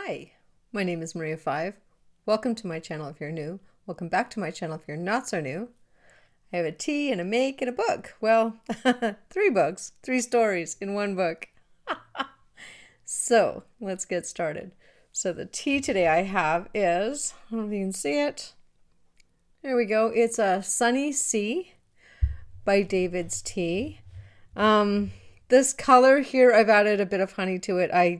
Hi, my name is Maria 5. Welcome to my channel if you're new. Welcome back to my channel if you're not so new. I have a tea and a make and a book. Well, 3 books, 3 stories in 1 book. So let's get started. So the tea today I have is, I don't know if you can see it. There we go. It's a Sunny Sea by David's Tea. This color here, I've added a bit of honey to it. I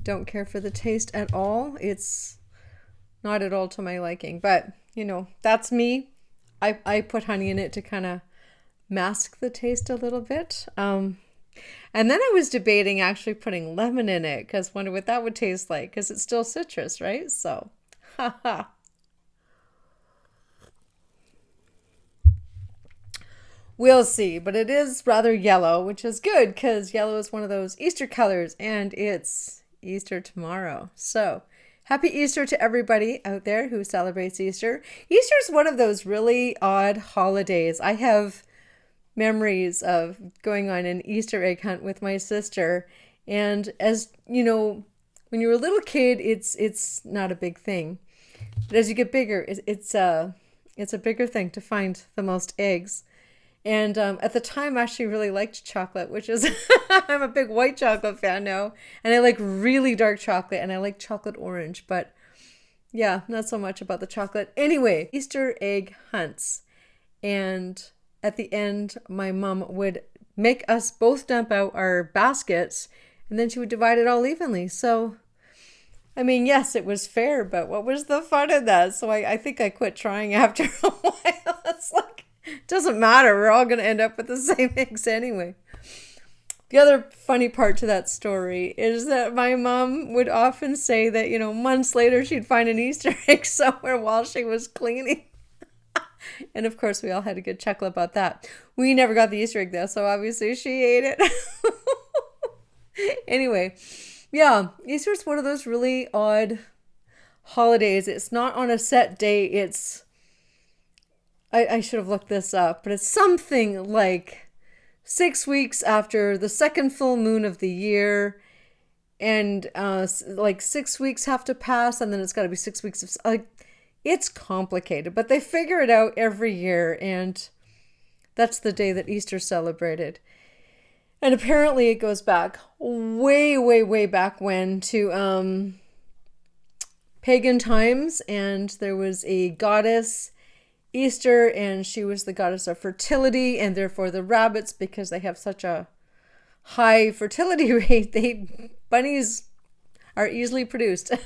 don't care for the taste at all. It's not at all to my liking, but you know, that's me. I put honey in it to kind of mask the taste a little bit. And then I was debating actually putting lemon in it because I wonder what that would taste like because it's still citrus, right? So, haha. We'll see, but it is rather yellow, which is good because yellow is one of those Easter colors and it's Easter tomorrow. So happy Easter to everybody out there who celebrates Easter. Easter is one of those really odd holidays. I have memories of going on an Easter egg hunt with my sister. And as you know, when you're a little kid, it's not a big thing. But as you get bigger, it's a bigger thing to find the most eggs. And at the time, I actually really liked chocolate, which is, I'm a big white chocolate fan now. And I like really dark chocolate and I like chocolate orange. But yeah, not so much about the chocolate. Anyway, Easter egg hunts. And at the end, my mom would make us both dump out our baskets and then she would divide it all evenly. So, I mean, yes, it was fair, but what was the fun in that? So I think I quit trying after a while. It's like, doesn't matter. We're all going to end up with the same eggs anyway. The other funny part to that story is that my mom would often say that, you know, months later she'd find an Easter egg somewhere while she was cleaning. And of course, we all had a good chuckle about that. We never got the Easter egg though, so obviously she ate it. Anyway, yeah, Easter is one of those really odd holidays. It's not on a set day. It's I should have looked this up, but it's something like 6 weeks after the second full moon of the year, and like 6 weeks have to pass, and then it's got to be 6 weeks of like, it's complicated, but they figure it out every year, and that's the day that Easter's celebrated. And apparently it goes back way, way, way back when to pagan times, and there was a goddess Easter, and she was the goddess of fertility, and therefore the rabbits, because they have such a high fertility rate, bunnies are easily produced. And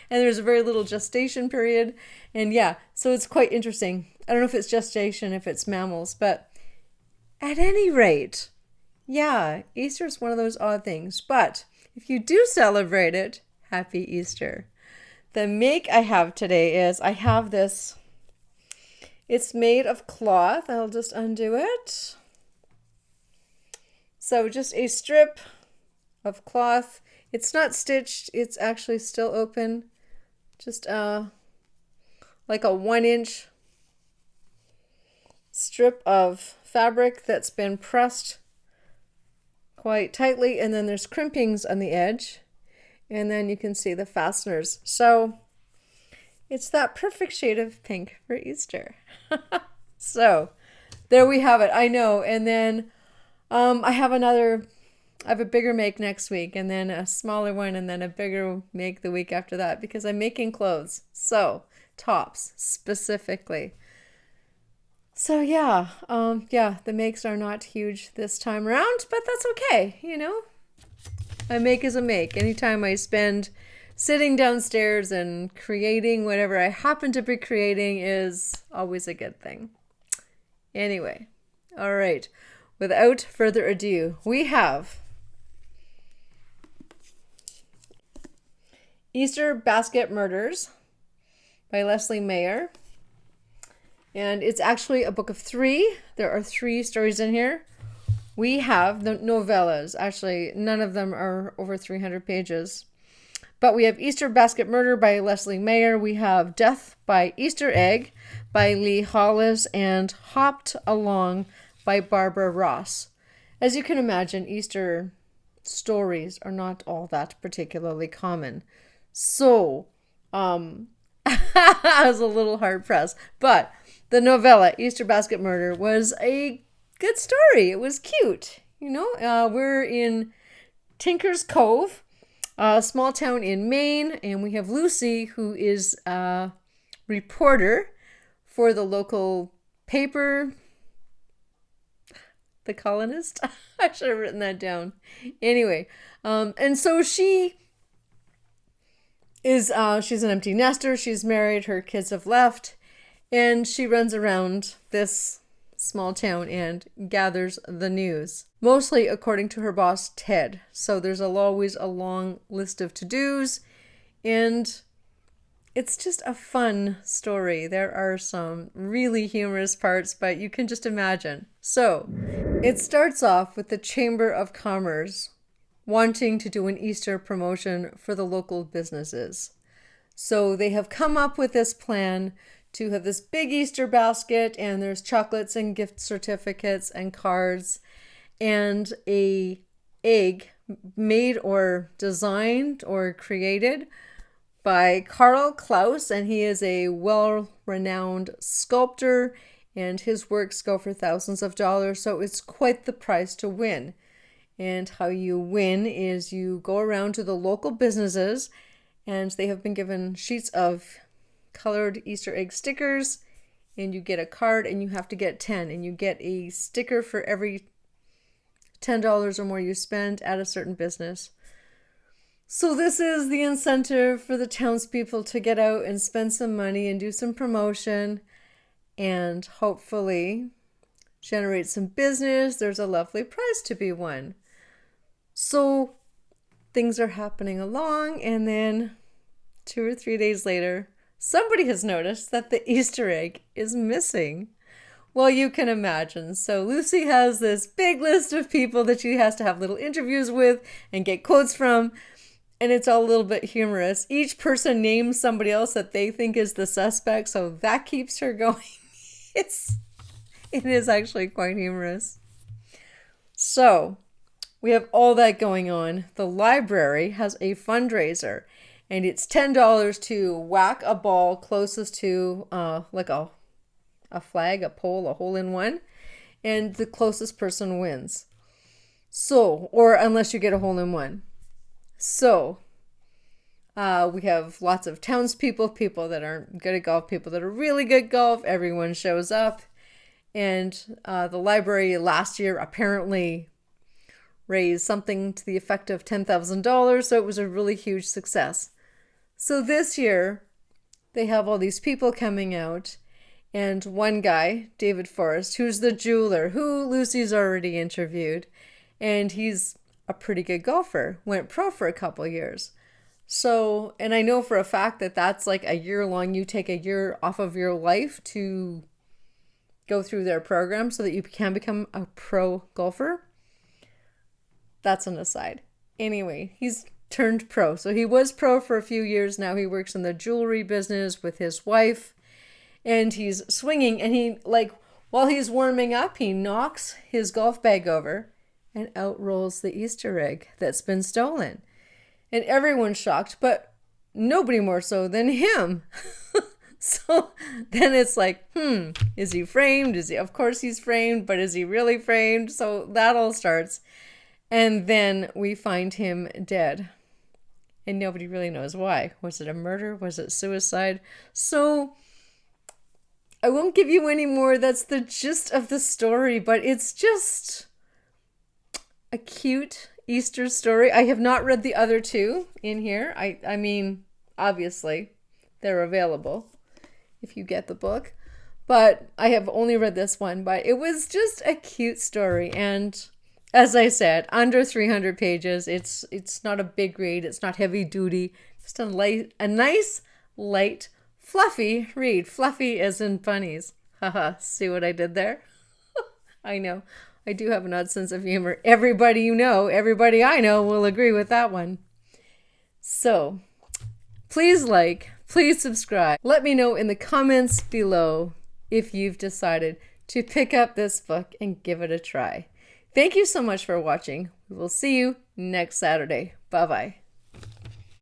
there's a very little gestation period. And yeah, so it's quite interesting. I don't know if it's gestation, if it's mammals, but at any rate, yeah, Easter is one of those odd things. But if you do celebrate it, happy Easter. The make I have today is I have this. It's made of cloth. I'll just undo it. So just a strip of cloth. It's not stitched. It's actually still open. Just like a 1-inch strip of fabric that's been pressed quite tightly. And then there's crimpings on the edge. And then you can see the fasteners. So it's that perfect shade of pink for Easter. So there we have it. I know. And then I have a bigger make next week, and then a smaller one, and then a bigger make the week after that, because I'm making clothes. So tops specifically. So yeah, the makes are not huge this time around, but that's okay. You know, a make is a make. Anytime I spend sitting downstairs and creating whatever I happen to be creating is always a good thing. Anyway, all right. Without further ado, we have Easter Basket Murders by Leslie Mayer. And it's actually a book of 3. There are 3 stories in here. We have the novellas. Actually, none of them are over 300 pages. But we have Easter Basket Murder by Leslie Mayer. We have Death by Easter Egg by Lee Hollis, and Hopped Along by Barbara Ross. As you can imagine, Easter stories are not all that particularly common. So, I was a little hard pressed, but the novella Easter Basket Murder was a good story. It was cute. We're in Tinker's Cove, a small town in Maine, and we have Lucy, who is a reporter for the local paper, The Colonist. I should have written that down. Anyway, and so she's an empty nester. She's married. Her kids have left, and she runs around this small town and gathers the news, mostly according to her boss, Ted. So there's always a long list of to-dos, and it's just a fun story. There are some really humorous parts, but you can just imagine. So it starts off with the Chamber of Commerce wanting to do an Easter promotion for the local businesses. So they have come up with this plan to have this big Easter basket, and there's chocolates and gift certificates and cards and a egg made or designed or created by Karl Klaus, and he is a well-renowned sculptor, and his works go for thousands of dollars, so it's quite the prize to win. And how you win is you go around to the local businesses, and they have been given sheets of colored Easter egg stickers, and you get a card, and you have to get 10, and you get a sticker for every $10 or more you spend at a certain business. So this is the incentive for the townspeople to get out and spend some money and do some promotion and hopefully generate some business. There's a lovely prize to be won. So things are happening along, and then 2 or 3 days later, somebody has noticed that the Easter egg is missing. Well, you can imagine. So Lucy has this big list of people that she has to have little interviews with and get quotes from, and it's all a little bit humorous. Each person names somebody else that they think is the suspect, so that keeps her going. It is actually quite humorous. So we have all that going on. The library has a fundraiser, and it's $10 to whack a ball closest to like a flag, a pole, a hole-in-one, and the closest person wins. So, or unless you get a hole-in-one. So we have lots of townspeople, people that aren't good at golf, people that are really good at golf. Everyone shows up, and the library last year apparently raised something to the effect of $10,000, so it was a really huge success. So this year, they have all these people coming out, and one guy, David Forrest, who's the jeweler, who Lucy's already interviewed, and he's a pretty good golfer, went pro for a couple years. So, and I know for a fact that that's like a year long, you take a year off of your life to go through their program so that you can become a pro golfer. That's an aside. Anyway, he's turned pro. So he was pro for a few years. Now he works in the jewelry business with his wife, and he's swinging, and he, like, while he's warming up, he knocks his golf bag over, and out rolls the Easter egg that's been stolen. And everyone's shocked, but nobody more so than him. So then it's like, is he framed? Of course he's framed, but is he really framed? So that all starts. And then we find him dead. And nobody really knows why. Was it a murder? Was it suicide? So I won't give you any more. That's the gist of the story, but it's just a cute Easter story. I have not read the other two in here. I mean, obviously, they're available if you get the book. But I have only read this one. But it was just a cute story. And as I said, under 300 pages. It's not a big read. It's not heavy duty. Just a nice, light, fluffy read. Fluffy as in bunnies. Haha, see what I did there? I know. I do have an odd sense of humor. Everybody I know will agree with that one. So, please like, please subscribe. Let me know in the comments below if you've decided to pick up this book and give it a try. Thank you so much for watching. We will see you next Saturday. Bye-bye.